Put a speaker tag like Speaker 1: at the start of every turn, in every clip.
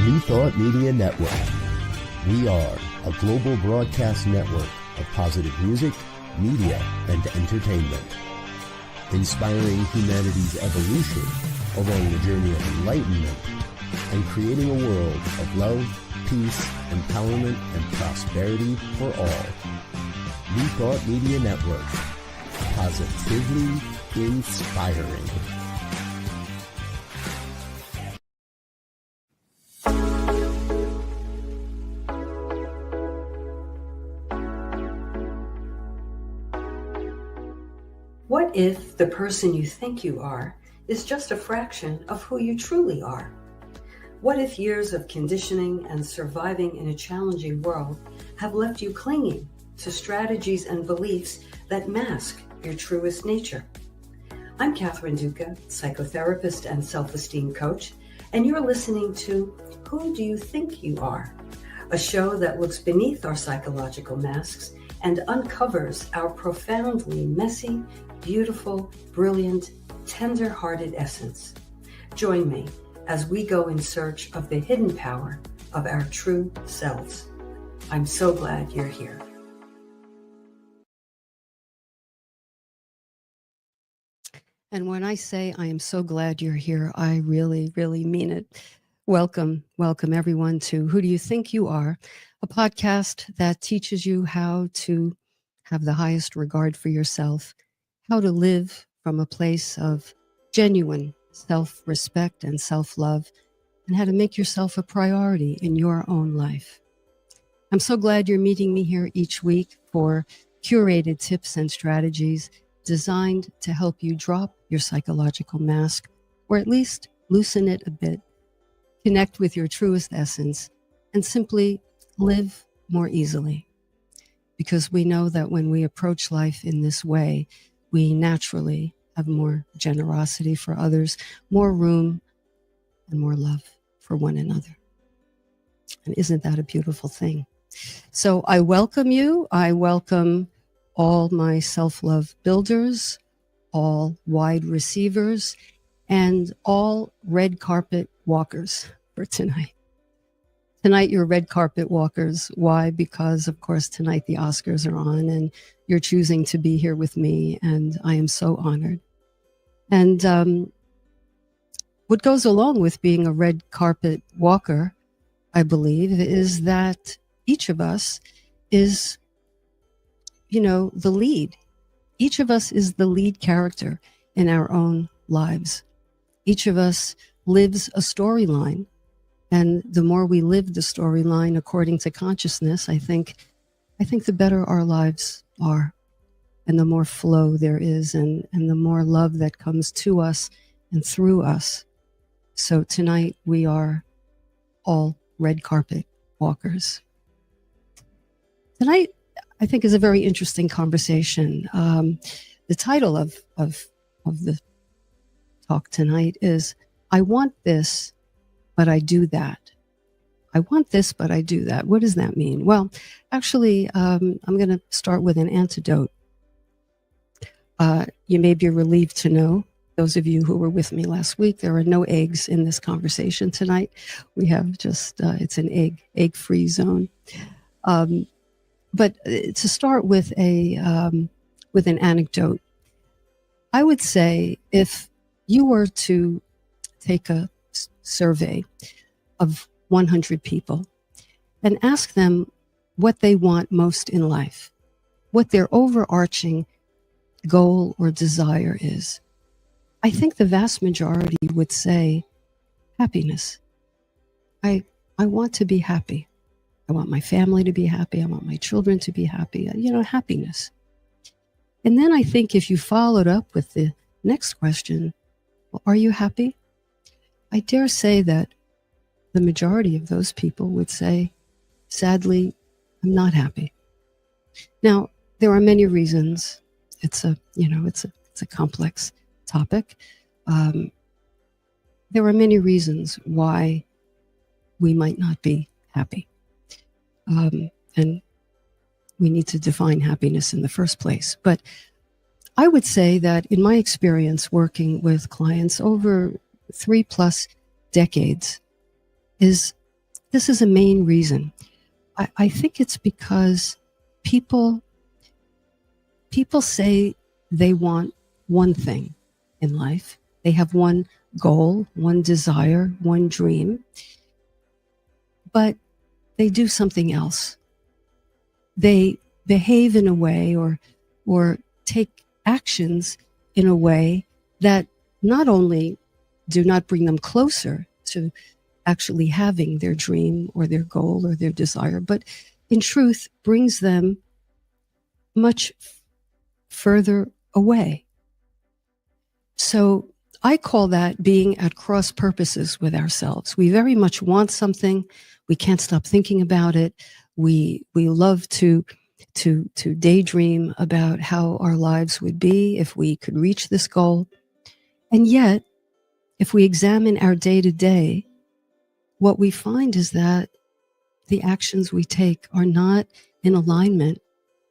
Speaker 1: New Thought Media Network. We are a global broadcast network of positive music, media, and entertainment, inspiring humanity's evolution along the journey of enlightenment and creating a world of love, peace, empowerment, and prosperity for all. New Thought Media Network. Positively inspiring.
Speaker 2: What if the person you think you are is just a fraction of who you truly are? What if years of conditioning and surviving in a challenging world have left you clinging to strategies and beliefs that mask your truest nature? I'm Catherine Duca, psychotherapist and self-esteem coach, and you're listening to Who Do You Think You Are? A show that looks beneath our psychological masks and uncovers our profoundly messy, beautiful, brilliant, tender-hearted essence. Join me as we go in search of the hidden power of our true selves. I'm so glad you're here. And when I say I am so glad you're here, I really, really mean it. Welcome everyone to Who Do You Think You Are? A podcast that teaches you how to have the highest regard for yourself, how to live from a place of genuine self-respect and self-love, and how to make yourself a priority in your own life. I'm so glad you're meeting me here each week for curated tips and strategies designed to help you drop your psychological mask, or at least loosen it a bit, connect with your truest essence, and simply live more easily. Because we know that when we approach life in this way, we naturally have more generosity for others, more room, and more love for one another. And isn't that a beautiful thing? So I welcome you. I welcome all my self-love builders, all wide receivers, and all red carpet walkers for tonight. Tonight, you're red carpet walkers. Why? Because, of course, tonight the Oscars are on and you're choosing to be here with me, and I am so honored. And what goes along with being a red carpet walker, I believe, is that each of us is, the lead. Each of us is the lead character in our own lives. Each of us lives a storyline. And the more we live the storyline according to consciousness, I think the better our lives are, and the more flow there is, and the more love that comes to us and through us. So tonight we are all red carpet walkers. Tonight, I think, is a very interesting conversation. The title of the talk tonight is, I want this, but I do that. I want this, but I do that. What does that mean? Well, actually, I'm going to start with an antidote. You may be relieved to know, those of you who were with me last week, there are no eggs in this conversation tonight. We have just, it's an egg-free zone. But to start with an anecdote, I would say if you were to take a survey of 100 people and ask them what they want most in life, what their overarching goal or desire is, I think the vast majority would say happiness. I want to be happy. I want my family to be happy. I want my children to be happy. Happiness. And then I think if you followed up with the next question, well, are you happy? I dare say that the majority of those people would say, sadly, I'm not happy. Now, there are many reasons. It's a complex topic. There are many reasons why we might not be happy. And we need to define happiness in the first place. But I would say that in my experience working with clients over 3+ decades, is this is a main reason. I think it's because people say they want one thing in life. They have one goal, one desire, one dream, but they do something else. They behave in a way or take actions in a way that not only do not bring them closer to actually having their dream or their goal or their desire, but in truth brings them much further away. So I call that being at cross purposes with ourselves. We very much want something. We can't stop thinking about it. We love to daydream about how our lives would be if we could reach this goal. And yet, if we examine our day-to-day, what we find is that the actions we take are not in alignment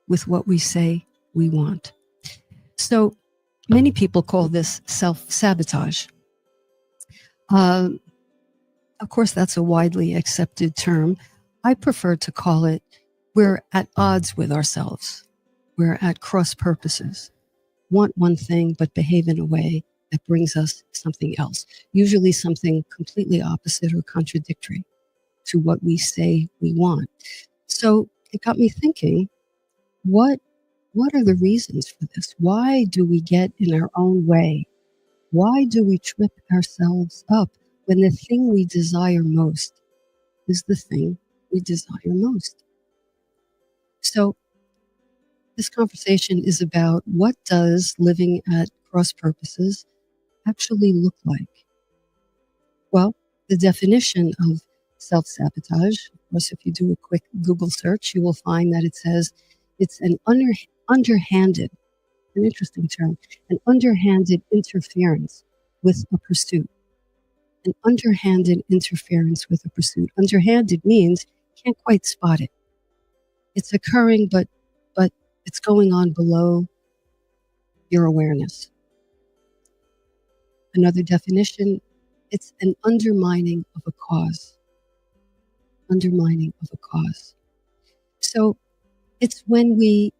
Speaker 2: with what we say we want. So many people call this self-sabotage. Of course, that's a widely accepted term. I prefer to call it we're at odds with ourselves. We're at cross purposes. Want one thing, but behave in a way that brings us something else, usually something completely opposite or contradictory to what we say we want. So it got me thinking, what are the reasons for this? Why do we get in our own way? Why do we trip ourselves up when the thing we desire most is the thing we desire most? So this conversation is about what does living at cross purposes actually look like? Well, the definition of self-sabotage, of course, if you do a quick Google search, you will find that it says it's an underhanded, an interesting term, an underhanded interference with a pursuit. An underhanded interference with a pursuit. Underhanded means you can't quite spot it. It's occurring, but it's going on below your awareness. Another definition, it's an undermining of a cause. Undermining of a cause. So it's when we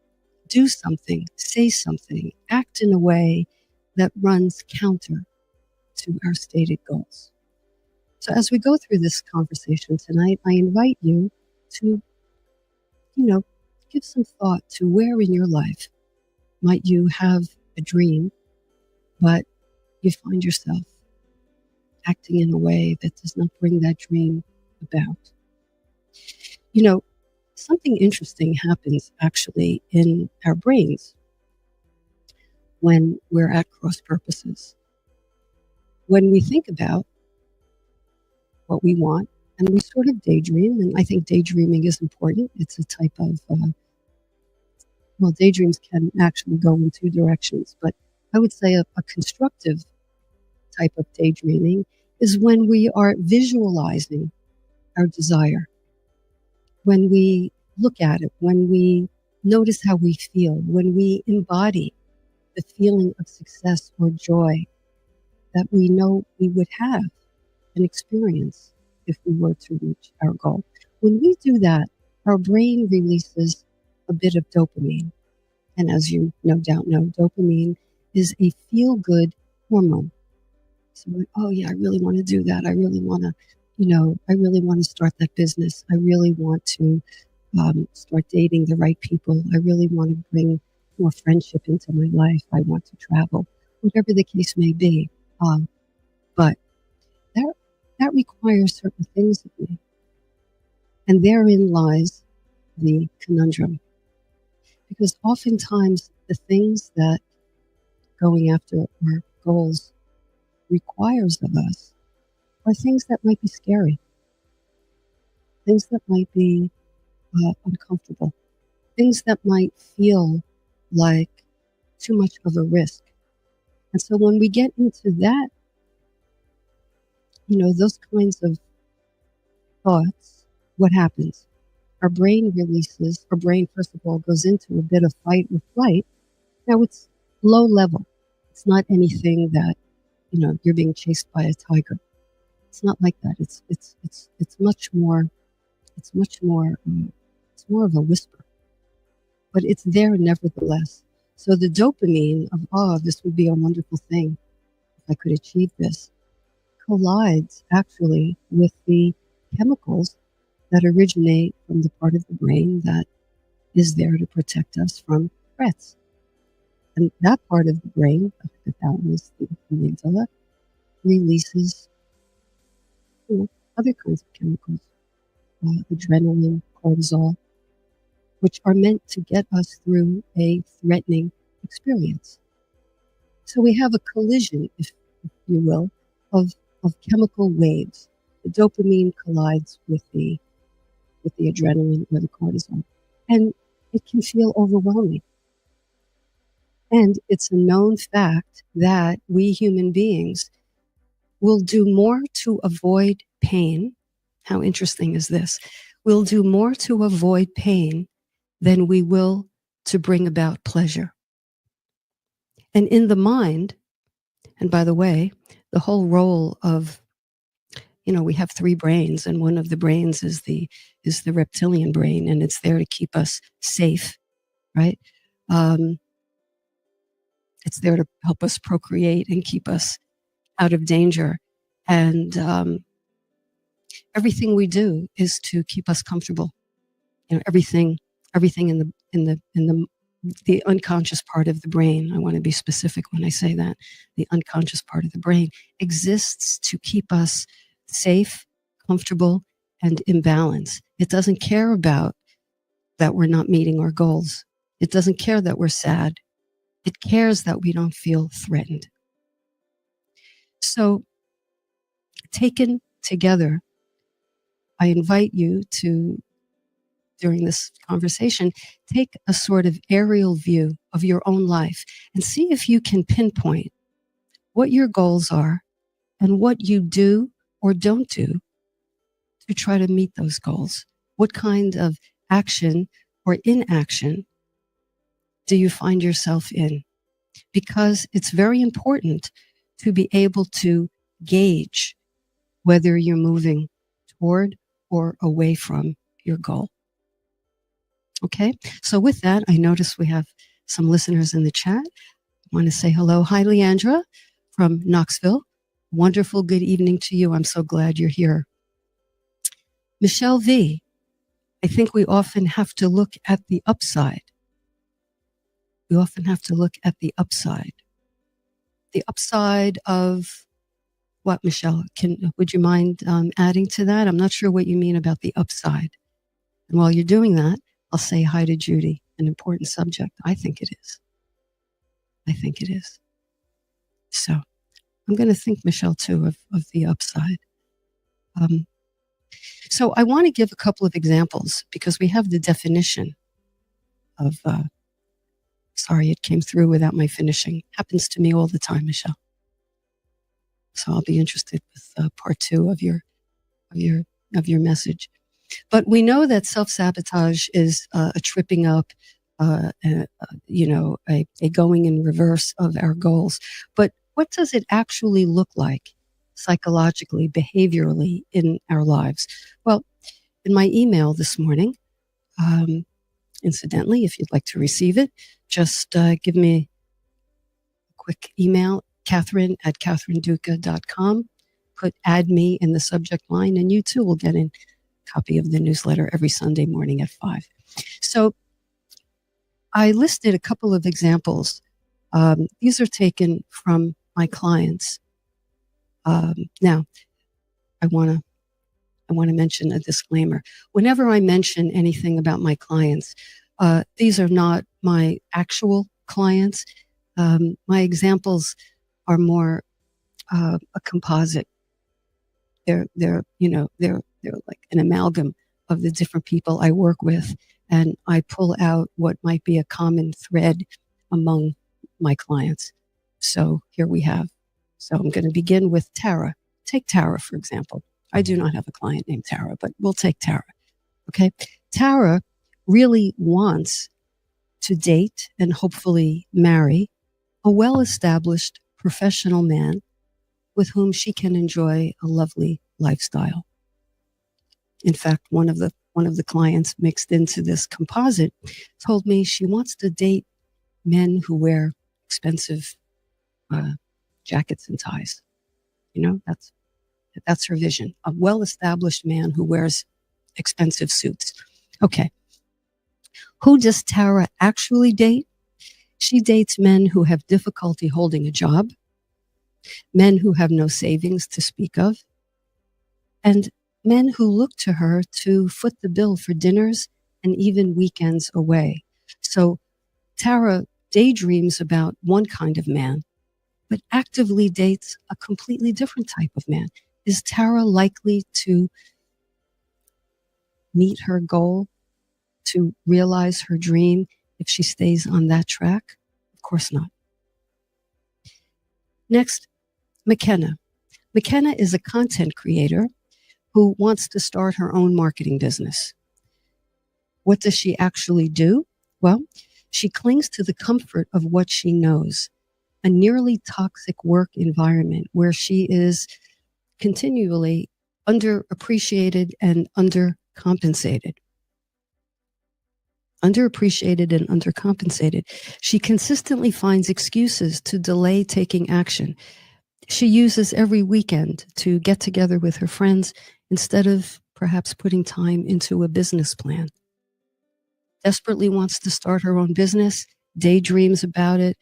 Speaker 2: do something, say something, act in a way that runs counter to our stated goals. So as we go through this conversation tonight, I invite you to, give some thought to where in your life might you have a dream, but you find yourself acting in a way that does not bring that dream about. Something interesting happens actually in our brains when we're at cross purposes. When we think about what we want and we sort of daydream, and I think daydreaming is important. It's a type of, daydreams can actually go in two directions, but I would say a constructive type of daydreaming is when we are visualizing our desire, when we look at it, when we notice how we feel, when we embody the feeling of success or joy that we know we would have an experience if we were to reach our goal. When we do that, our brain releases a bit of dopamine. And as you no doubt know, dopamine is a feel-good hormone. So, oh yeah, I really want to do that. I really want to start that business. I really want to start dating the right people. I really want to bring more friendship into my life. I want to travel, whatever the case may be. But that requires certain things of me. And therein lies the conundrum. Because oftentimes the things that going after our goals requires of us are things that might be scary, things that might be uncomfortable, things that might feel like too much of a risk. And so when we get into that, those kinds of thoughts, what happens? Our brain, first of all, goes into a bit of fight or flight. Now, it's low level. It's not anything that, you're being chased by a tiger. It's not like that. It's much more. It's much more. It's more of a whisper, but it's there nevertheless. So the dopamine of, oh, this would be a wonderful thing if I could achieve this, collides actually with the chemicals that originate from the part of the brain that is there to protect us from threats. And that part of the brain, the hypothalamus, the amygdala, releases other kinds of chemicals, adrenaline, cortisol, which are meant to get us through a threatening experience. So we have a collision, if you will, of chemical waves. The dopamine collides with the adrenaline or the cortisol, and it can feel overwhelming. And it's a known fact that we human beings will do more to avoid pain. How interesting is this? We'll do more to avoid pain than we will to bring about pleasure. And in the mind, and by the way, the whole role of, we have three brains, and one of the brains is the reptilian brain, and it's there to keep us safe, right? It's there to help us procreate and keep us out of danger. And everything we do is to keep us comfortable. Everything in the unconscious part of the brain, I want to be specific when I say that, the unconscious part of the brain exists to keep us safe, comfortable, and in balance. It doesn't care about that we're not meeting our goals. It doesn't care that we're sad. It cares that we don't feel threatened. So, taken together, I invite you to, during this conversation, take a sort of aerial view of your own life and see if you can pinpoint what your goals are and what you do or don't do to try to meet those goals. What kind of action or inaction do you find yourself in? Because it's very important to be able to gauge whether you're moving toward or away from your goal. Okay, so with that, I notice we have some listeners in the chat. I want to say hello. Hi, Leandra from Knoxville. Wonderful good evening to you. I'm so glad you're here. Michelle V, I think we often have to look at the upside. We often have to look at the upside. The upside of what, Michelle? Would you mind adding to that? I'm not sure what you mean about the upside. And while you're doing that, I'll say hi to Judy, an important subject. I think it is. I think it is. So I'm going to think, Michelle, too, of the upside. So I want to give a couple of examples because we have the definition of, sorry, it came through without my finishing. Happens to me all the time, Michelle. So I'll be interested with part two of your message. But we know that self-sabotage is a tripping up, a going in reverse of our goals. But what does it actually look like psychologically, behaviorally in our lives? Well, in my email this morning, incidentally, if you'd like to receive it, just give me a quick email, Catherine@catherineduca.com. Put add me in the subject line, and you too will get a copy of the newsletter every Sunday morning at 5. So I listed a couple of examples. These are taken from my clients. Now, I want to mention a disclaimer. Whenever I mention anything about my clients, these are not my actual clients. My examples are more a composite. They're like an amalgam of the different people I work with, and I pull out what might be a common thread among my clients. So here we have. So I'm going to begin with Tara. Take Tara, for example. I do not have a client named Tara, but we'll take Tara. Okay. Tara really wants to date and hopefully marry a well-established professional man with whom she can enjoy a lovely lifestyle. In fact, one of the clients mixed into this composite told me she wants to date men who wear expensive jackets and ties. That's her vision. A well-established man who wears expensive suits. Okay. Who does Tara actually date? She dates men who have difficulty holding a job, men who have no savings to speak of, and men who look to her to foot the bill for dinners and even weekends away. So Tara daydreams about one kind of man, but actively dates a completely different type of man. Is Tara likely to meet her goal, to realize her dream if she stays on that track? Of course not. Next, McKenna. McKenna is a content creator who wants to start her own marketing business. What does she actually do? Well, she clings to the comfort of what she knows, a nearly toxic work environment where she is continually underappreciated and undercompensated. Underappreciated and undercompensated. She consistently finds excuses to delay taking action. She uses every weekend to get together with her friends instead of perhaps putting time into a business plan. Desperately wants to start her own business, daydreams about it,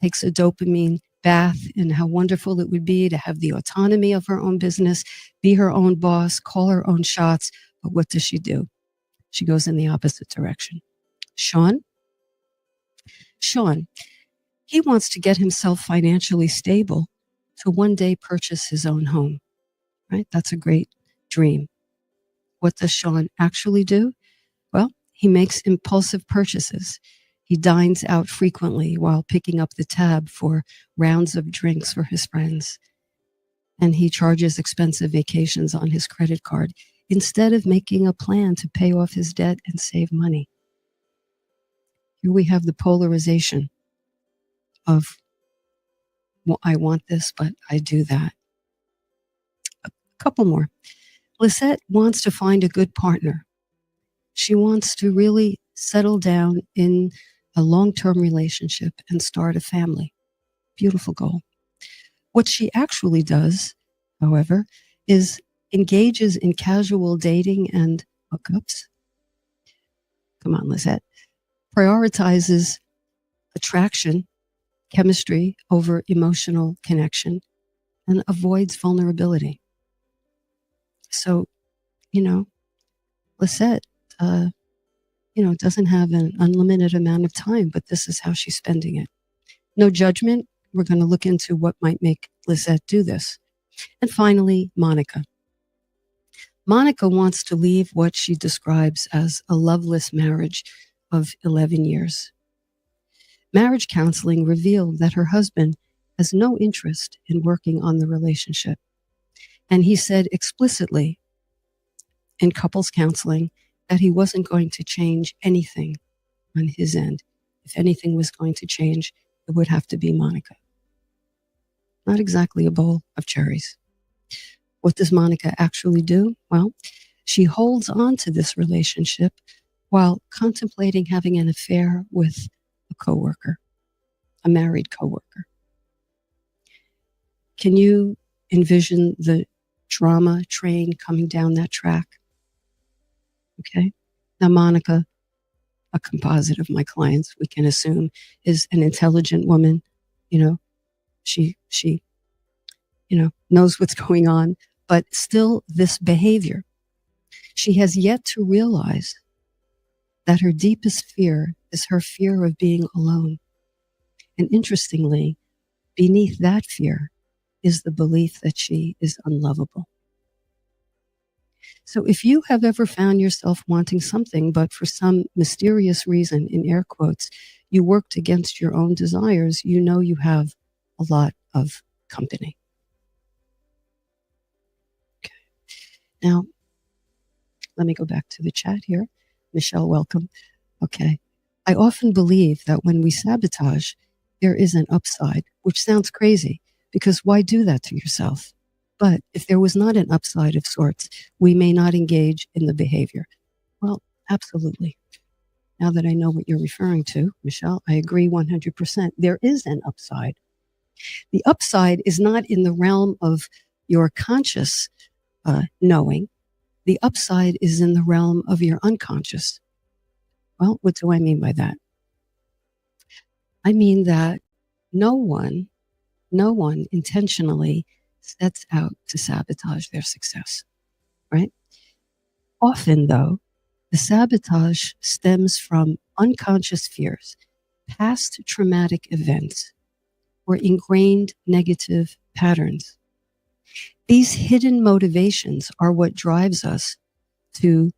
Speaker 2: takes a dopamine bath in how wonderful it would be to have the autonomy of her own business, be her own boss, call her own shots. But what does she do? She goes in the opposite direction. Sean, he wants to get himself financially stable to one day purchase his own home, right? That's a great dream. What does Sean actually do? Well, he makes impulsive purchases. He dines out frequently while picking up the tab for rounds of drinks for his friends. And he charges expensive vacations on his credit card instead of making a plan to pay off his debt and save money. Here we have the polarization of, well, I want this, but I do that. A couple more. Lisette wants to find a good partner. She wants to really settle down in a long-term relationship and start a family. Beautiful goal. What she actually does, however, is engages in casual dating and hookups. Come on, Lisette. Prioritizes attraction, chemistry over emotional connection, and avoids vulnerability. So, Lisette, doesn't have an unlimited amount of time, but this is how she's spending it. No judgment. We're going to look into what might make Lisette do this. And finally, Monica. Monica wants to leave what she describes as a loveless marriage of 11 years. Marriage counseling revealed that her husband has no interest in working on the relationship. And he said explicitly in couples counseling that he wasn't going to change anything on his end. If anything was going to change, it would have to be Monica. Not exactly a bowl of cherries. What does Monica actually do? Well, she holds on to this relationship while contemplating having an affair with a coworker, a married coworker. Can you envision the drama train coming down that track? Okay. Now, Monica, a composite of my clients, we can assume, is an intelligent woman. She knows what's going on, but still this behavior. She has yet to realize that her deepest fear is her fear of being alone. And interestingly, beneath that fear is the belief that she is unlovable. So if you have ever found yourself wanting something, but for some mysterious reason, in air quotes, you worked against your own desires, you know you have a lot of company. Okay. Now, let me go back to the chat here. Michelle, welcome. Okay. I often believe that when we sabotage, there is an upside, which sounds crazy because why do that to yourself? But if there was not an upside of sorts, we may not engage in the behavior. Well, absolutely. Now that I know what you're referring to, Michelle, I agree 100%. There is an upside. The upside is not in the realm of your conscious knowing. The upside is in the realm of your unconscious. Well, what do I mean by that? I mean that no one intentionally sets out to sabotage their success, right? Often, though, the sabotage stems from unconscious fears, past traumatic events, or ingrained negative patterns. These hidden motivations are what drives us to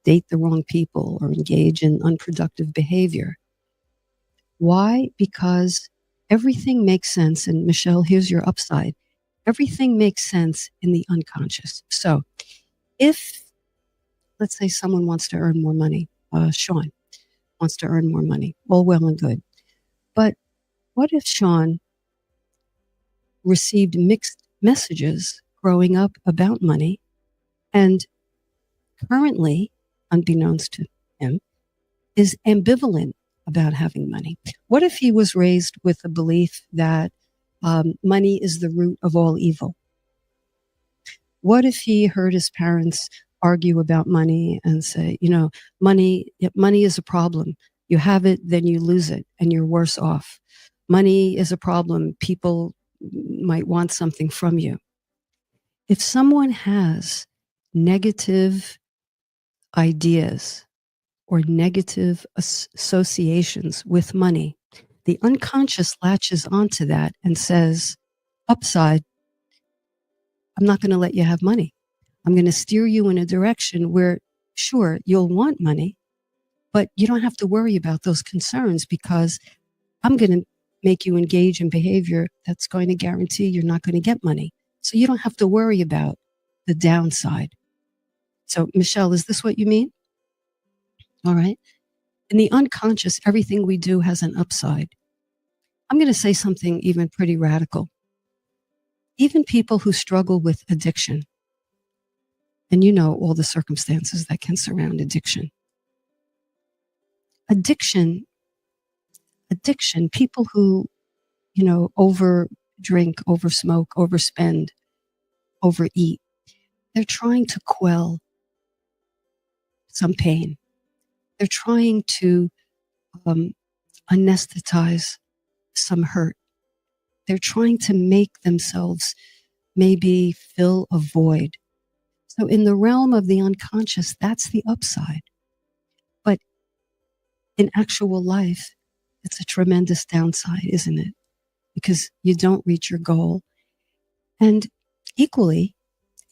Speaker 2: date the wrong people or engage in unproductive behavior. Why? Because everything makes sense. And Michelle, here's your upside. Everything makes sense in the unconscious. So if, let's say someone wants to earn more money, Sean wants to earn more money, all well and good. But what if Sean received mixed messages growing up about money and currently, unbeknownst to him, is ambivalent about having money? What if he was raised with a belief that money is the root of all evil? What if he heard his parents argue about money and say, money is a problem. You have it, then you lose it, and you're worse off. Money is a problem. People might want something from you. If someone has negative ideas or negative associations with money, the unconscious latches onto that and says, upside, I'm not going to let you have money. I'm going to steer you in a direction where, sure, you'll want money, but you don't have to worry about those concerns because I'm going to make you engage in behavior that's going to guarantee you're not going to get money. So you don't have to worry about the downside. So, Michelle, is this what you mean? All right. In the unconscious, everything we do has an upside. I'm going to say something even pretty radical. Even people who struggle with addiction, and you know all the circumstances that can surround addiction. Addiction, people who, over drink, over smoke, overspend, overeat, they're trying to quell some pain. They're trying to anesthetize some hurt. They're trying to make themselves maybe fill a void. So in the realm of the unconscious, that's the upside. But in actual life, it's a tremendous downside, isn't it? Because you don't reach your goal. And equally,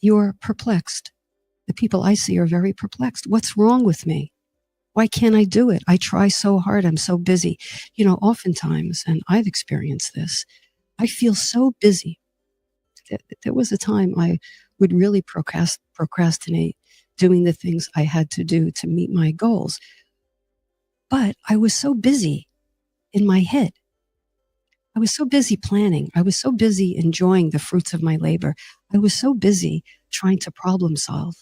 Speaker 2: you're perplexed. The people I see are very perplexed. What's wrong with me? Why can't I do it? I try so hard. I'm so busy. Oftentimes, and I've experienced this, I feel so busy. There was a time I would really procrastinate doing the things I had to do to meet my goals. But I was so busy in my head. I was so busy planning. I was so busy enjoying the fruits of my labor. I was so busy trying to problem solve.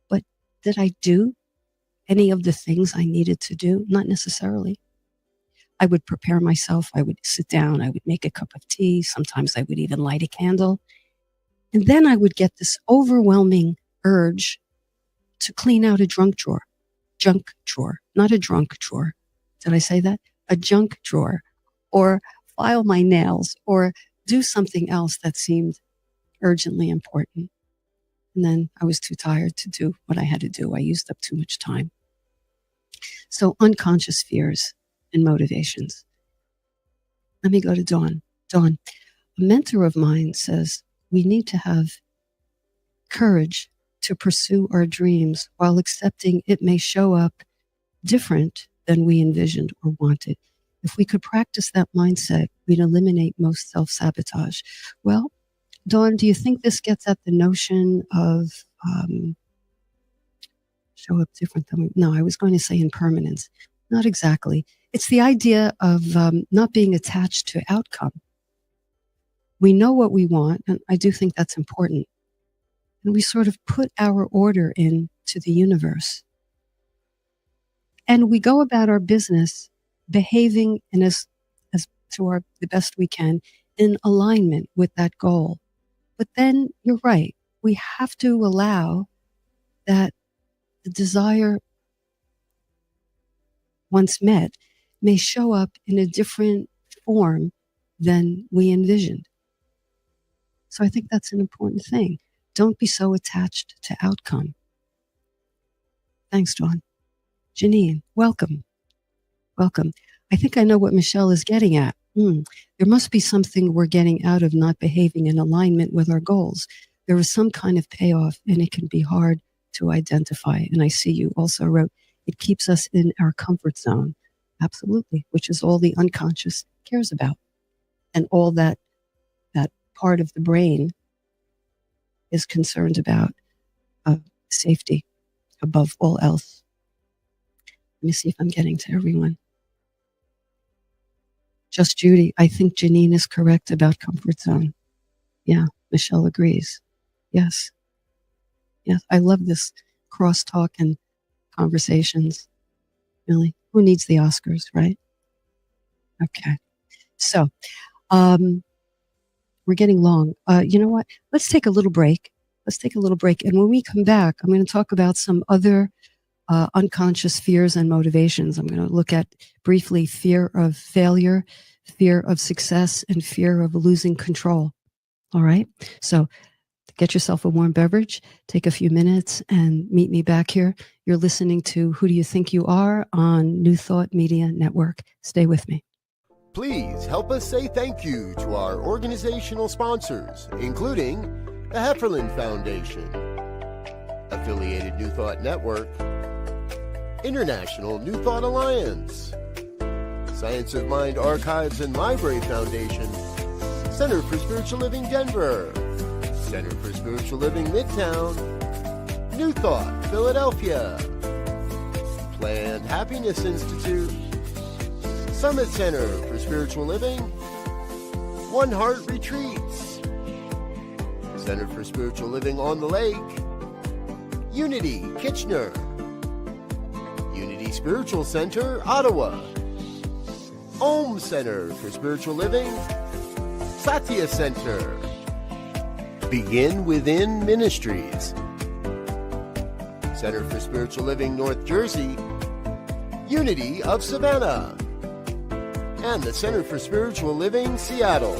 Speaker 2: But did I do any of the things I needed to do? Not necessarily. I would prepare myself. I would sit down. I would make a cup of tea. Sometimes I would even light a candle. And then I would get this overwhelming urge to clean out a junk drawer, not a drunk drawer. Did I say that? A junk drawer, or file my nails, or do something else that seemed urgently important. And then I was too tired to do what I had to do. I used up too much time. So unconscious fears and motivations. Let me go to Dawn. Dawn, a mentor of mine says we need to have courage to pursue our dreams while accepting it may show up different than we envisioned or wanted. If we could practice that mindset, we'd eliminate most self-sabotage. Well, Dawn, do you think this gets at the notion of show up different than we... No, I was going to say impermanence. Not exactly. It's the idea of not being attached to outcome. we know what we want, and I do think that's important. And we sort of put our order into the universe. And we go about our business behaving in as to the best we can in alignment with that goal. But then you're right. We have to allow that the desire, once met, may show up in a different form than we envisioned. So I think that's an important thing. Don't be so attached to outcome. Thanks, Dawn. Janine, welcome. Welcome. I think I know what Michelle is getting at. There must be something we're getting out of not behaving in alignment with our goals. There is some kind of payoff, and it can be hard to identify. And I see you also wrote, it keeps us in our comfort zone. Absolutely, which is all the unconscious cares about. And all that part of the brain is concerned about safety above all else. Let me see if I'm getting to everyone. Just Judy, I think Janine is correct about comfort zone. Yeah, Michelle agrees. Yes. Yes, I love this crosstalk and conversations. Really, who needs the Oscars, right? Okay. So, we're getting long. You know what? Let's take a little break. And when we come back, I'm going to talk about some other unconscious fears and motivations. I'm going to look at briefly fear of failure, fear of success, and fear of losing control. All right. So get yourself a warm beverage, take a few minutes, and meet me back here. You're listening to Who Do You Think You Are on New Thought Media Network. Stay with me.
Speaker 1: Please help us say thank you to our organizational sponsors, including the Hefferland Foundation, Affiliated New Thought Network, International New Thought Alliance, Science of Mind Archives and Library Foundation, Center for Spiritual Living Denver, Center for Spiritual Living Midtown, New Thought Philadelphia, Planned Happiness Institute, Summit Center for Spiritual Living, One Heart Retreats, Center for Spiritual Living on the Lake, Unity Kitchener, Unity Spiritual Center, Ottawa, Om Center for Spiritual Living, Satya Center, Begin Within Ministries, Center for Spiritual Living North Jersey, Unity of Savannah, and the Center for Spiritual Living Seattle,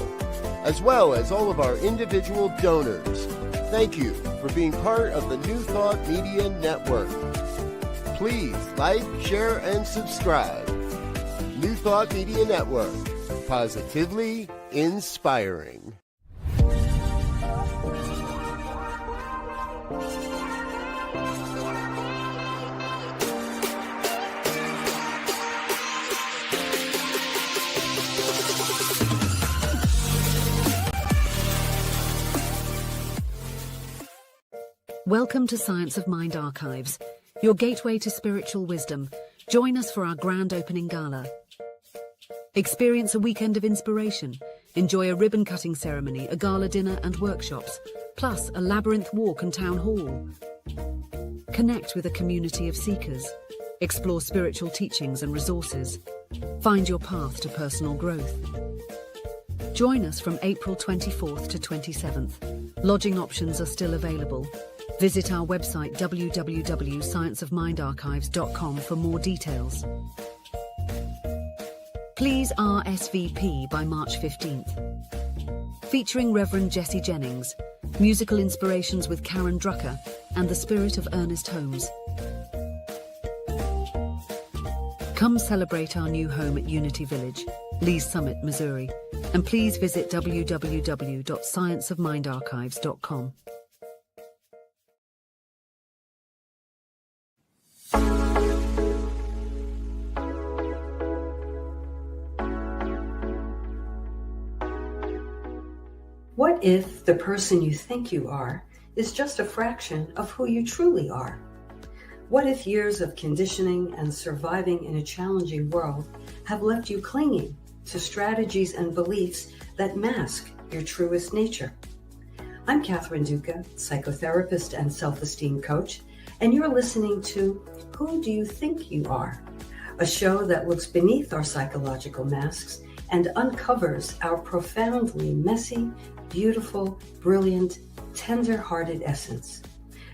Speaker 1: as well as all of our individual donors. Thank you for being part of the New Thought Media Network. Please like, share, and subscribe. New Thought Media Network, positively inspiring.
Speaker 3: Welcome to Science of Mind Archives, your gateway to spiritual wisdom. Join us for our grand opening gala. Experience a weekend of inspiration. Enjoy a ribbon-cutting ceremony, a gala dinner and workshops, plus a labyrinth walk and town hall. Connect with a community of seekers. Explore spiritual teachings and resources. Find your path to personal growth. Join us from April 24th to 27th. Lodging options are still available. Visit our website www.scienceofmindarchives.com for more details. Please RSVP by March 15th. Featuring Reverend Jesse Jennings, musical inspirations with Karen Drucker, and the spirit of Ernest Holmes. Come celebrate our new home at Unity Village, Lee's Summit, Missouri, and please visit www.scienceofmindarchives.com.
Speaker 2: What if the person you think you are is just a fraction of who you truly are? What if years of conditioning and surviving in a challenging world have left you clinging to strategies and beliefs that mask your truest nature. I'm Catherine Duca, psychotherapist and self-esteem coach, and you're listening to Who Do You Think You Are? A show that looks beneath our psychological masks and uncovers our profoundly messy, beautiful, brilliant, tender-hearted essence.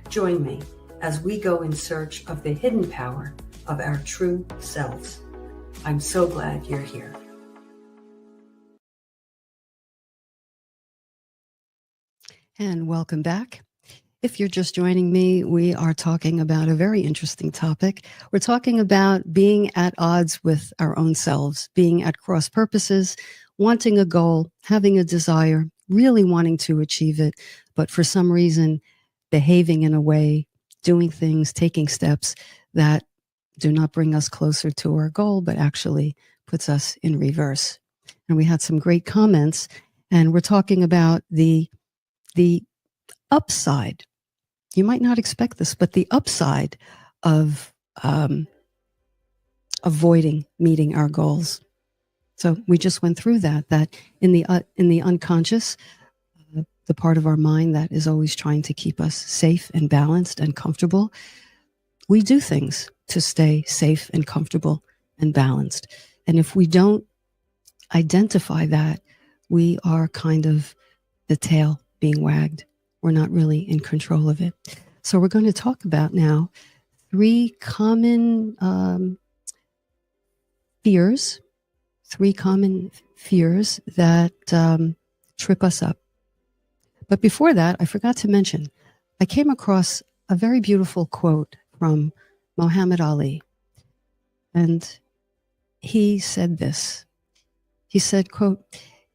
Speaker 2: Join me as we go in search of the hidden power of our true selves. I'm so glad you're here. And welcome back. If you're just joining me, we are talking about a very interesting topic. We're talking about being at odds with our own selves, being at cross purposes, wanting a goal, having a desire, really wanting to achieve it, but for some reason, behaving in a way, doing things, taking steps that do not bring us closer to our goal, but actually puts us in reverse. And we had some great comments, and we're talking about the upside. You might not expect this, but the upside of avoiding meeting our goals. So we just went through that in the unconscious, the part of our mind that is always trying to keep us safe and balanced and comfortable, we do things to stay safe and comfortable and balanced. And if we don't identify that, we are kind of the tail being wagged. We're not really in control of it. So we're going to talk about now 3 common fears that trip us up. But before that, I forgot to mention, I came across a very beautiful quote from Muhammad Ali. And he said this. He said, quote,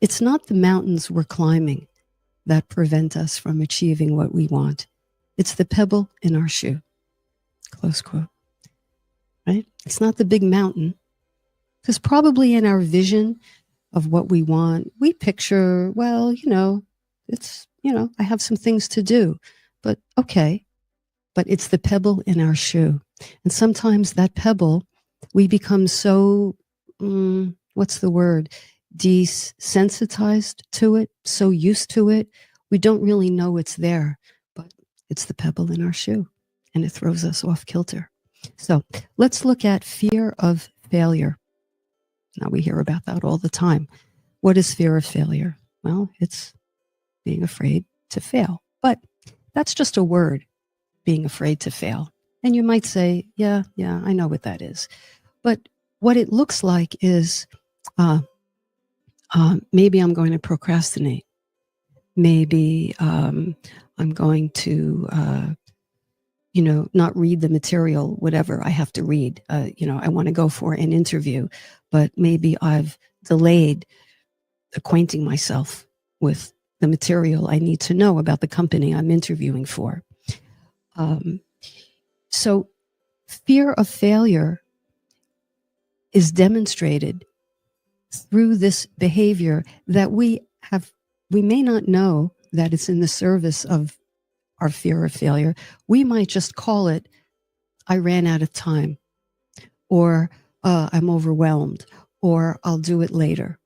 Speaker 2: "It's not the mountains we're climbing that prevent us from achieving what we want. It's the pebble in our shoe." Close quote. Right? It's not the big mountain. Because probably in our vision of what we want, we picture, well, I have some things to do. But okay. But it's the pebble in our shoe. And sometimes that pebble, we become so, what's the word? Desensitized to it, so used to it, we don't really know it's there, but it's the pebble in our shoe, and it throws us off kilter. So let's look at fear of failure. Now, we hear about that all the time. What is fear of failure? Well, it's being afraid to fail, but that's just a word, being afraid to fail. And you might say, yeah, I know what that is. But what it looks like is, maybe I'm going to procrastinate. Maybe I'm going to, not read the material, whatever I have to read. I want to go for an interview, but maybe I've delayed acquainting myself with the material I need to know about the company I'm interviewing for. So fear of failure is demonstrated through this behavior that we may not know that it's in the service of our fear of failure. We might just call it, I ran out of time, or I'm overwhelmed, or I'll do it later.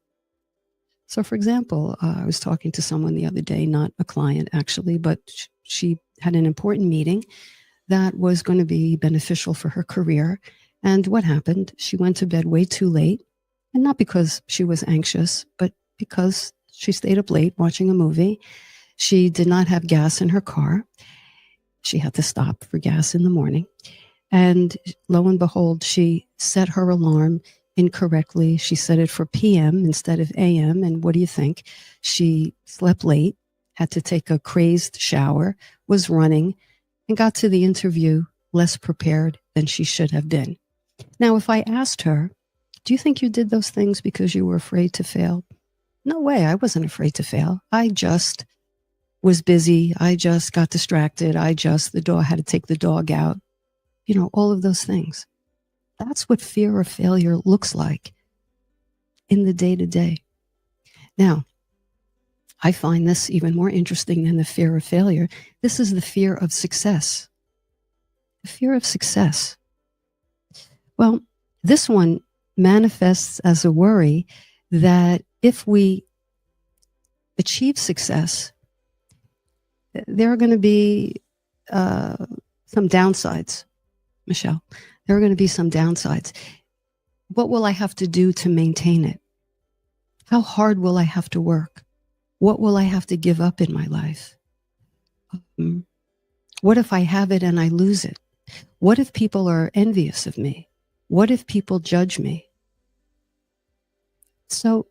Speaker 2: So for example, I was talking to someone the other day, not a client actually, but she had an important meeting that was going to be beneficial for her career. And what happened? She went to bed way too late. And not because she was anxious, but because she stayed up late watching a movie. She did not have gas in her car. She had to stop for gas in the morning. And lo and behold, she set her alarm incorrectly. She set it for PM instead of AM. And what do you think? She slept late, had to take a crazed shower, was running, and got to the interview less prepared than she should have been. Now, if I asked her, do you think you did those things because you were afraid to fail? No way. I wasn't afraid to fail. I just was busy. I just got distracted. The dog had to take the dog out. All of those things. That's what fear of failure looks like in the day-to-day. Now, I find this even more interesting than the fear of failure. This is the fear of success. The fear of success. Well, this one manifests as a worry that if we achieve success, there are going to be some downsides, Michelle. There are going to be some downsides. What will I have to do to maintain it? How hard will I have to work? What will I have to give up in my life? What if I have it and I lose it? What if people are envious of me? What if people judge me? So,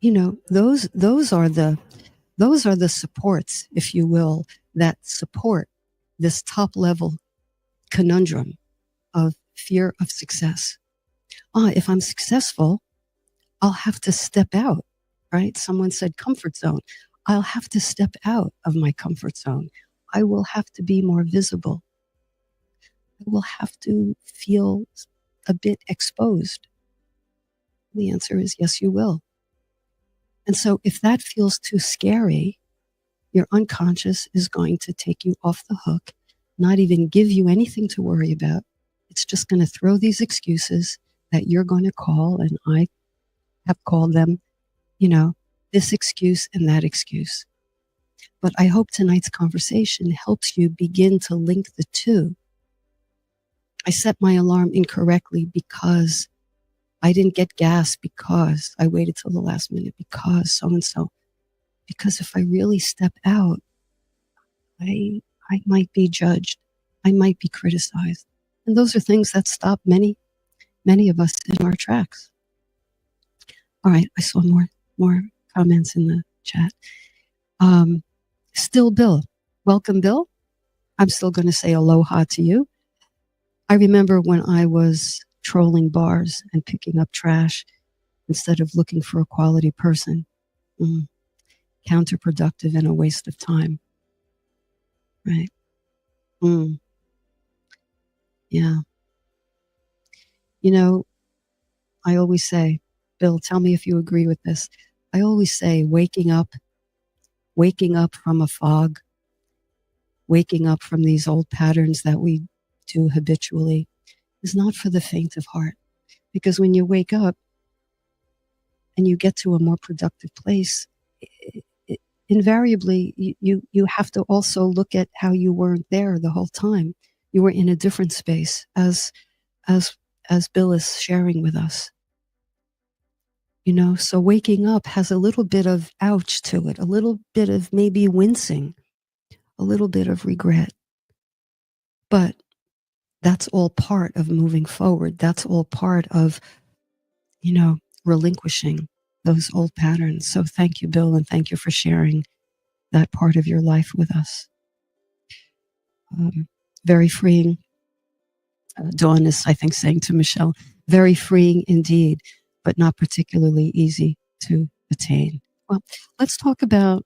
Speaker 2: you know, those are the supports, if you will, that support this top level conundrum of fear of success. If I'm successful, I'll have to step out, right? Someone said comfort zone. I'll have to step out of my comfort zone. I will have to be more visible. I will have to feel a bit exposed. The answer is yes, you will. And so if that feels too scary, your unconscious is going to take you off the hook, not even give you anything to worry about. It's just going to throw these excuses that you're going to call, and I have called them, you know, this excuse and that excuse. But I hope tonight's conversation helps you begin to link the two. I set my alarm incorrectly because I didn't get gas, because I waited till the last minute, because so-and-so. Because if I really step out, I might be judged. I might be criticized. And those are things that stop many of us in our tracks. All right, I saw more comments in the chat. Still Bill. Welcome, Bill. I'm still going to say aloha to you. I remember when I was trolling bars and picking up trash instead of looking for a quality person. Counterproductive and a waste of time. Right? Yeah. You know, I always say, Bill, tell me if you agree with this. I always say waking up from a fog, waking up from these old patterns that we do habitually is not for the faint of heart. Because when you wake up and you get to a more productive place, invariably you have to also look at how you weren't there the whole time. You were in a different space, as Bill is sharing with us. You know, so waking up has a little bit of ouch to it, a little bit of maybe wincing, a little bit of regret. But that's all part of moving forward. That's all part of, you know, relinquishing those old patterns. So thank you, Bill, and thank you for sharing that part of your life with us. Very freeing. Dawn is, I think, saying to Michelle, very freeing indeed, but not particularly easy to attain. Well, let's talk about,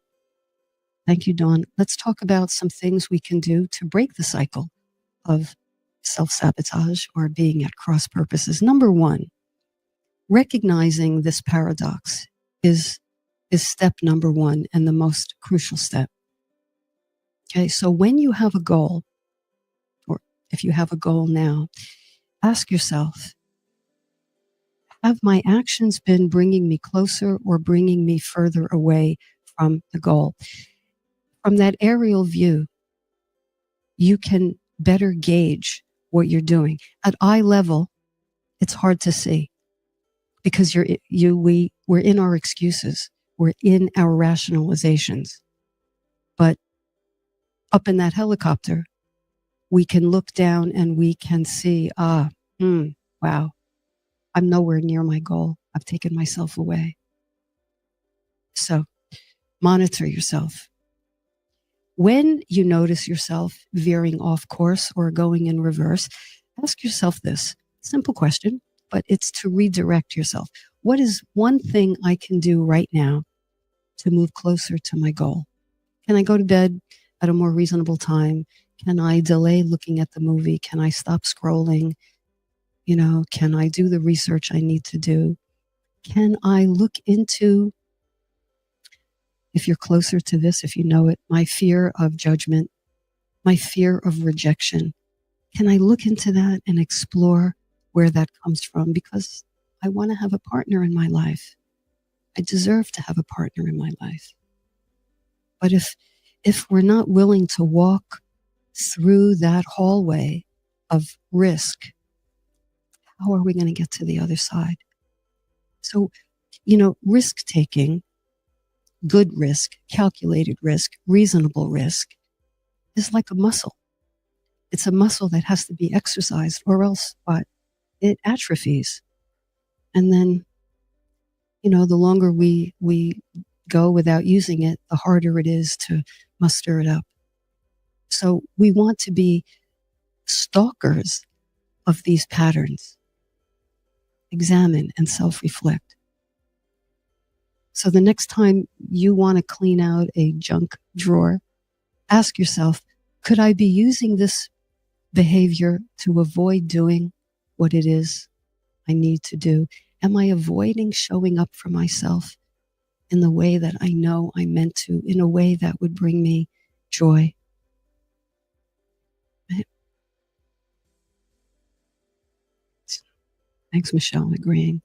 Speaker 2: thank you, Dawn. Let's talk about some things we can do to break the cycle of self-sabotage or being at cross purposes. Number one, recognizing this paradox is step number one and the most crucial step. Okay, so when you have a goal, or if you have a goal now, ask yourself, have my actions been bringing me closer or bringing me further away from the goal? From that aerial view, you can better gauge what you're doing. At eye level, it's hard to see because we're in our excuses. We're in our rationalizations. But up in that helicopter, we can look down and we can see, wow, I'm nowhere near my goal. I've taken myself away. So monitor yourself. When you notice yourself veering off course or going in reverse, ask yourself this simple question, but it's to redirect yourself. What is one thing I can do right now to move closer to my goal? Can I go to bed at a more reasonable time? Can I delay looking at the movie? Can I stop scrolling? You know, can I do the research I need to do? Can I look into, if you're closer to this, if you know it, my fear of judgment, my fear of rejection? Can I look into that and explore where that comes from? Because I want to have a partner in my life. I deserve to have a partner in my life. But if we're not willing to walk through that hallway of risk, how are we going to get to the other side? So, risk taking, good risk, calculated risk, reasonable risk is like a muscle. It's a muscle that has to be exercised, or else what? It atrophies. And then, the longer we go without using it, the harder it is to muster it up. So we want to be stalkers of these patterns. Examine and self-reflect. So the next time you want to clean out a junk drawer, ask yourself, could I be using this behavior to avoid doing what it is I need to do? Am I avoiding showing up for myself in the way that I know I'm meant to, in a way that would bring me joy? Right? Thanks, Michelle, agreeing.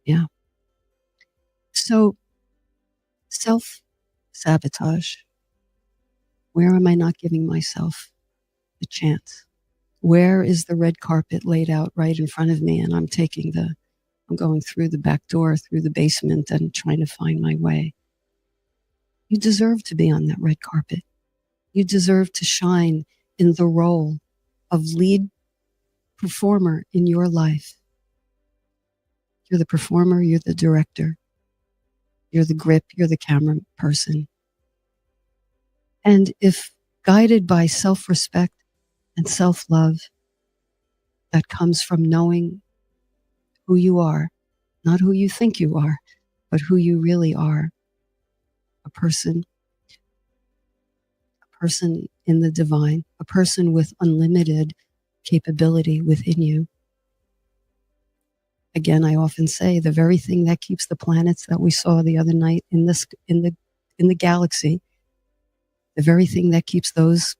Speaker 2: Yeah. So, self-sabotage. Where am I not giving myself a chance? Where is the red carpet laid out right in front of me, and I'm going through the back door, through the basement, and trying to find my way? You deserve to be on that red carpet. You deserve to shine in the role of lead performer in your life. You're the performer, you're the director, you're the grip, you're the camera person. And if guided by self-respect and self-love that comes from knowing who you are, not who you think you are, but who you really are, a person in the divine, a person with unlimited capability within you. Again, I often say the very thing that keeps the planets that we saw the other night in the galaxy, the very thing that keeps those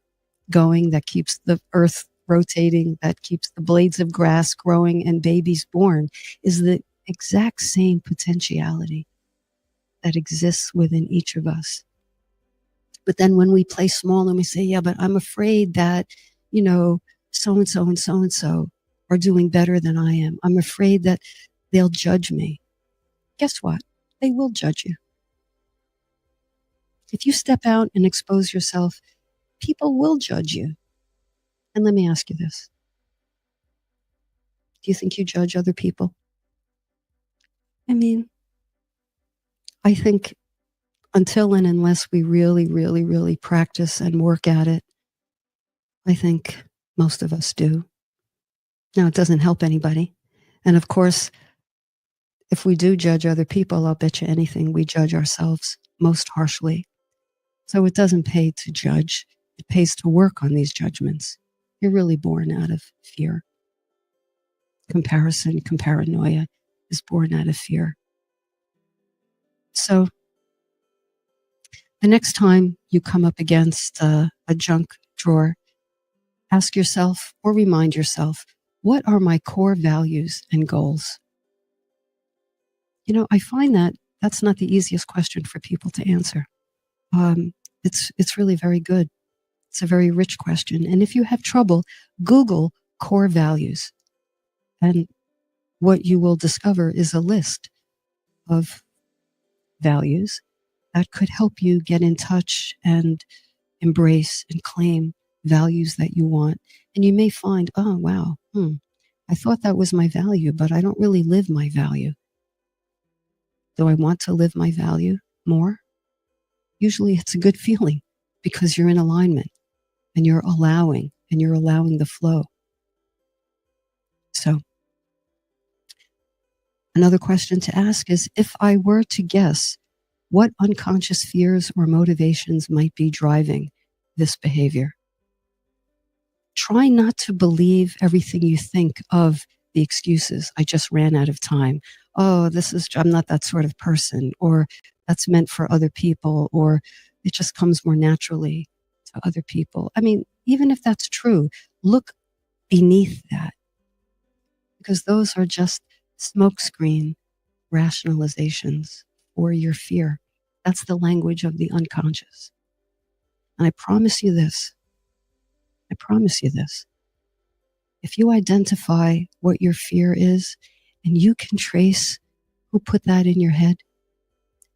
Speaker 2: going, that keeps the earth rotating, that keeps the blades of grass growing and babies born, is the exact same potentiality that exists within each of us. But then when we play small and we say, yeah, but I'm afraid that, so-and-so and so-and-so are doing better than I am. I'm afraid that they'll judge me. Guess what? They will judge you. If you step out and expose yourself, people will judge you. And let me ask you this. Do you think you judge other people? I think until and unless we really, really, really practice and work at it, I think most of us do. Now, it doesn't help anybody. And of course, if we do judge other people, I'll bet you anything, we judge ourselves most harshly. So it doesn't pay to judge. It pays to work on these judgments. You're really born out of fear. Comparison, paranoia is born out of fear. So the next time you come up against a junk drawer, ask yourself or remind yourself, what are my core values and goals? I find that that's not the easiest question for people to answer. It's really very good. It's a very rich question. And if you have trouble, Google core values. And what you will discover is a list of values that could help you get in touch and embrace and claim values that you want. And you may find, oh, wow, I thought that was my value, but I don't really live my value. Do I want to live my value more? Usually it's a good feeling because you're in alignment and you're allowing the flow. So another question to ask is, if I were to guess, what unconscious fears or motivations might be driving this behavior? Try not to believe everything you think of the excuses. I just ran out of time. Oh, I'm not that sort of person, or that's meant for other people, or it just comes more naturally to other people. Even if that's true, look beneath that, because those are just smokescreen rationalizations for your fear. That's the language of the unconscious. And I promise you this. I promise you this. If you identify what your fear is and you can trace who put that in your head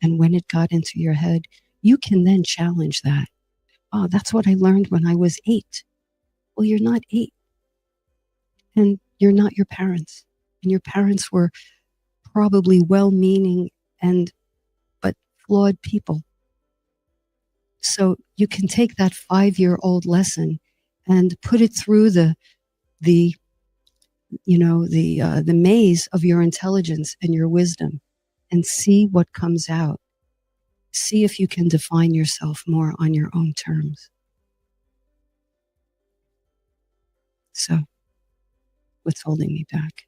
Speaker 2: and when it got into your head, you can then challenge that. Oh, that's what I learned when I was 8. Well, you're not 8. And you're not your parents. And your parents were probably well-meaning but flawed people. So you can take that 5-year-old lesson and put it through the maze of your intelligence and your wisdom and see what comes out. See if you can define yourself more on your own terms. So, what's holding me back?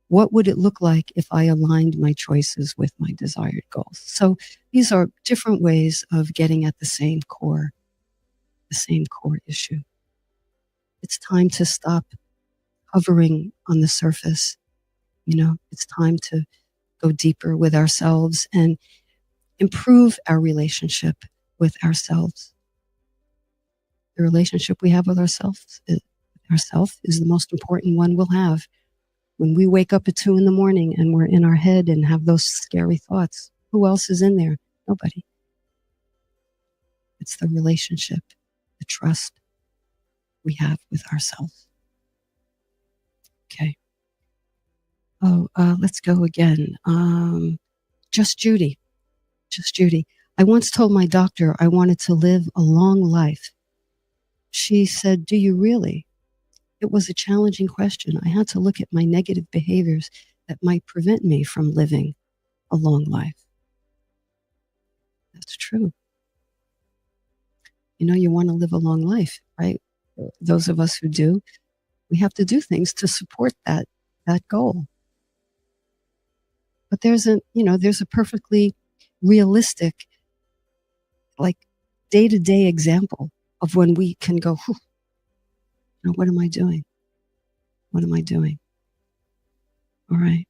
Speaker 2: What would it look like if I aligned my choices with my desired goals? So these are different ways of getting at the same core issue. It's time to stop hovering on the surface. It's time to go deeper with ourselves and improve our relationship with ourselves. The relationship we have with ourselves is the most important one we'll have. When we wake up at 2 a.m. and we're in our head and have those scary thoughts, who else is in there? Nobody. It's the relationship, the trust we have with ourselves. Okay. Let's go again. Just Judy. I once told my doctor I wanted to live a long life. She said, "Do you really?" It was a challenging question. I had to look at my negative behaviors that might prevent me from living a long life. That's true. You want to live a long life, right? Those of us who do, we have to do things to support that goal. But there's a perfectly realistic, like day-to-day example of when we can go, what am I doing? What am I doing? All right.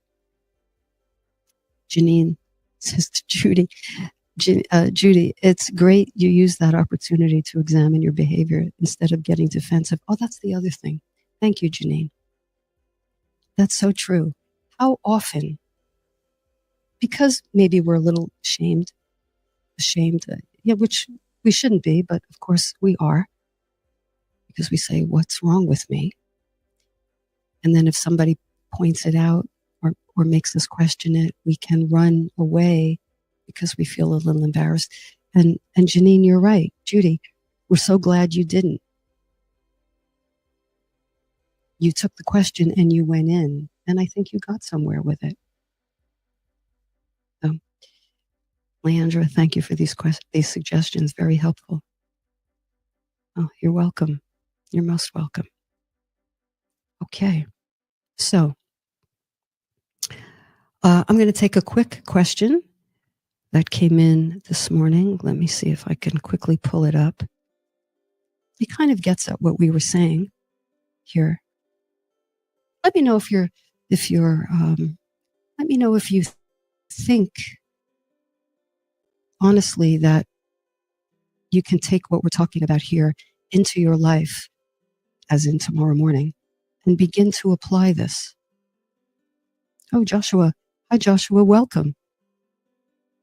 Speaker 2: Janine says to Judy, Judy, it's great you use that opportunity to examine your behavior instead of getting defensive. Oh, that's the other thing. Thank you, Janine. That's so true. How often, because maybe we're a little ashamed, which we shouldn't be, but of course we are, because we say, what's wrong with me? And then if somebody points it out or makes us question it, we can run away because we feel a little embarrassed. And Janine, you're right. Judy, we're so glad you didn't. You took the question and you went in, and I think you got somewhere with it. So, Leandra, thank you for these suggestions. Very helpful. Oh, you're welcome. You're most welcome. Okay. So, I'm going to take a quick question that came in this morning. Let me see if I can quickly pull it up. It kind of gets at what we were saying here. Let me know if you think honestly that you can take what we're talking about here into your life, as in tomorrow morning, and begin to apply this. Oh, Joshua. Hi, Joshua. Welcome.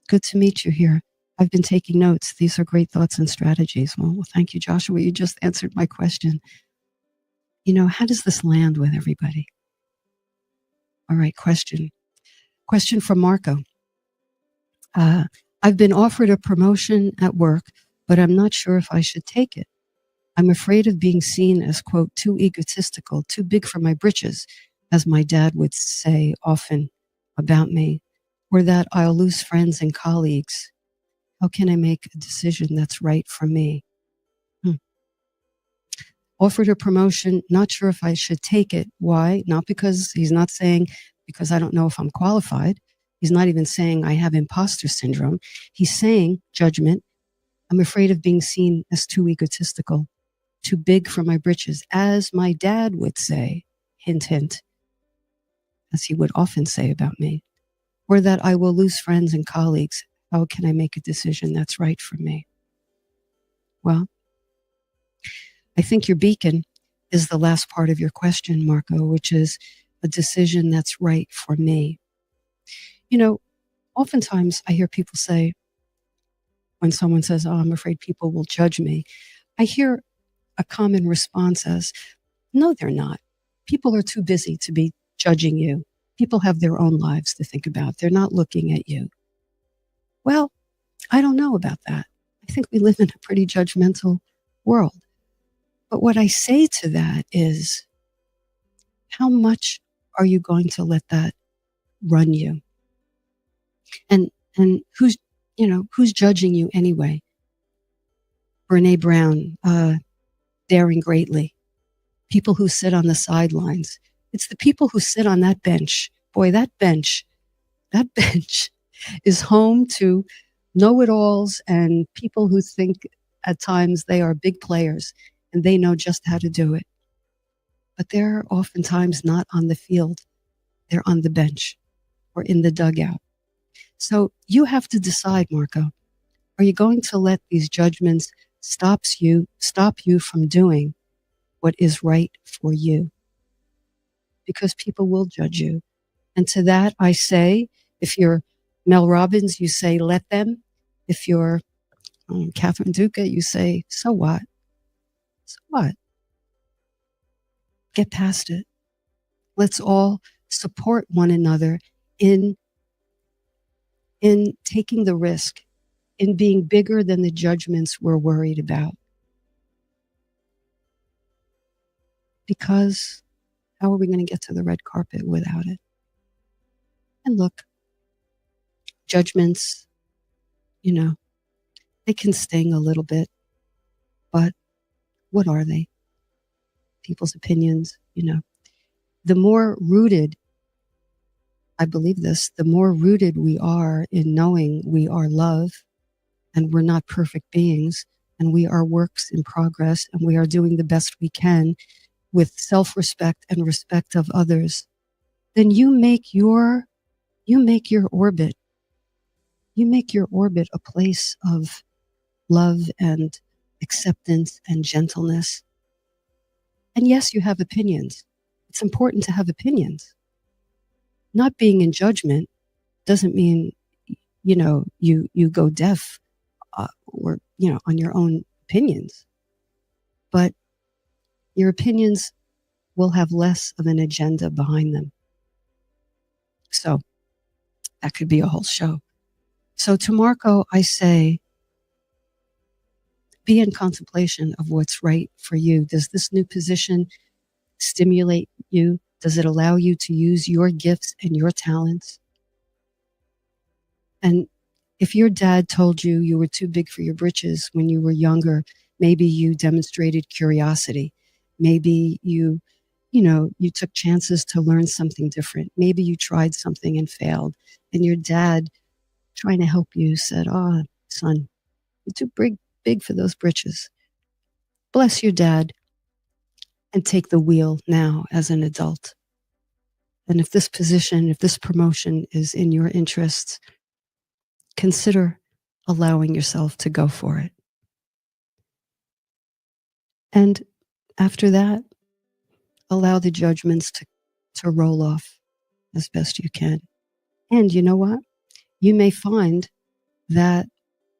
Speaker 2: Good to meet you here. I've been taking notes. These are great thoughts and strategies. Well, thank you, Joshua. You just answered my question. How does this land with everybody? All right, question. Question from Marco. I've been offered a promotion at work, but I'm not sure if I should take it. I'm afraid of being seen as, quote, too egotistical, too big for my britches, as my dad would say often about me, or that I'll lose friends and colleagues. How can I make a decision that's right for me? Offered a promotion, not sure if I should take it. Why? Not because he's not saying because I don't know if I'm qualified. He's not even saying I have imposter syndrome. He's saying judgment. I'm afraid of being seen as too egotistical, too big for my britches, as my dad would say, hint, hint, as he would often say about me, or that I will lose friends and colleagues. How can I make a decision that's right for me? Well, I think your beacon is the last part of your question, Marco, which is a decision that's right for me. You know, oftentimes I hear people say, when someone says, oh, I'm afraid people will judge me, I hear a common response as, no, they're not. People are too busy to be judging you. People have their own lives to think about. They're not looking at you. Well, I don't know about that. I think we live in a pretty judgmental world. But what I say to that is, how much are you going to let that run you? And who's judging you anyway? Brene Brown, Daring Greatly. People who sit on the sidelines. It's the people who sit on that bench. Boy, that bench is home to know-it-alls and people who think at times they are big players and they know just how to do it. But they're oftentimes not on the field. They're on the bench or in the dugout. So you have to decide, Marco, are you going to let these judgments stop you from doing what is right for you? Because people will judge you. And to that I say, if you're Mel Robbins, you say, let them. If you're Catherine Duca, you say, so what? So what? Get past it. Let's all support one another in taking the risk, in being bigger than the judgments we're worried about. Because how are we going to get to the red carpet without it? And look, judgments, they can sting a little bit, but what are they? People's opinions, The more rooted, I believe this, the more rooted we are in knowing we are love and we're not perfect beings and we are works in progress and we are doing the best we can with self-respect and respect of others, then you make your orbit a place of love and acceptance and gentleness. And yes, you have opinions. It's important to have opinions. Not being in judgment doesn't mean, you go deaf or, on your own opinions. But your opinions will have less of an agenda behind them. So that could be a whole show. So to Marco, I say, be in contemplation of what's right for you. Does this new position stimulate you? Does it allow you to use your gifts and your talents? And if your dad told you you were too big for your britches when you were younger, maybe you demonstrated curiosity. Maybe you took chances to learn something different. Maybe you tried something and failed. And your dad, trying to help you, said, oh, son, you're too big for those britches. Bless your dad and take the wheel now as an adult. And if this promotion is in your interests, consider allowing yourself to go for it. And after that, allow the judgments to roll off as best you can. And you know what? You may find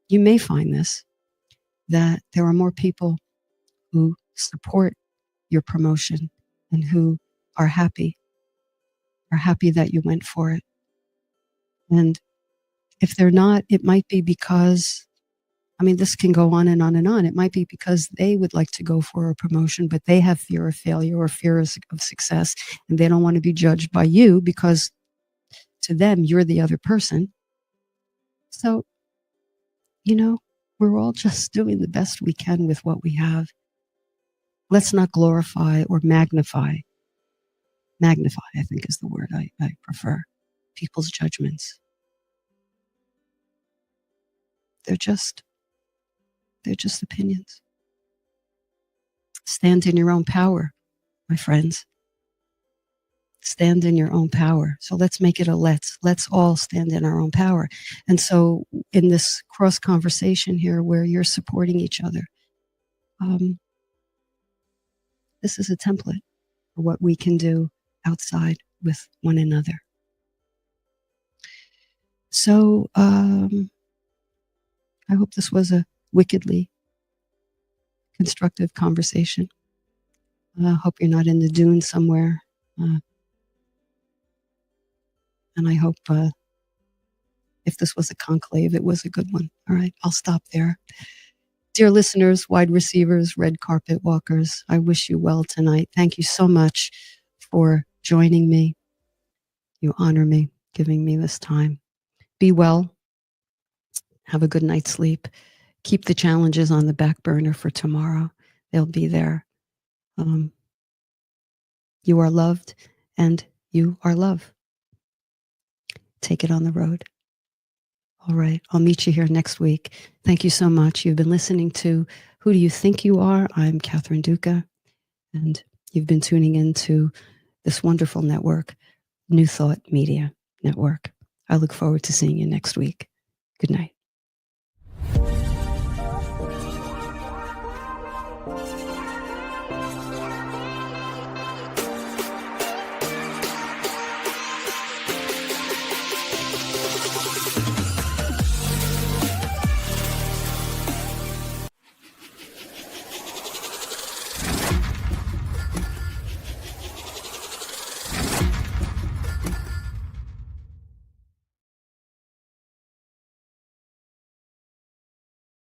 Speaker 2: this, that there are more people who support your promotion and who are happy that you went for it. And if they're not, it might be because, this can go on and on and on. It might be because they would like to go for a promotion, but they have fear of failure or fear of success, and they don't want to be judged by you because to them, you're the other person. So, we're all just doing the best we can with what we have. Let's not glorify or magnify. Magnify, I think, is the word I prefer. People's judgments. They're just opinions. Stand in your own power, my friends. stand in your own power. So let's make it a let's all stand in our own power. And so in this cross conversation here where you're supporting each other, this is a template for what we can do outside with one another. So I hope this was a wickedly constructive conversation. I hope you're not in the dune somewhere. And I hope if this was a conclave, it was a good one. All right, I'll stop there. Dear listeners, wide receivers, red carpet walkers, I wish you well tonight. Thank you so much for joining me. You honor me, giving me this time. Be well. Have a good night's sleep. Keep the challenges on the back burner for tomorrow. They'll be there. You are loved and you are love. Take it on the road. All right. I'll meet you here next week. Thank you so much. You've been listening to Who Do You Think You Are? I'm Catherine Duca, and you've been tuning into this wonderful network, New Thought Media Network. I look forward to seeing you next week. Good night.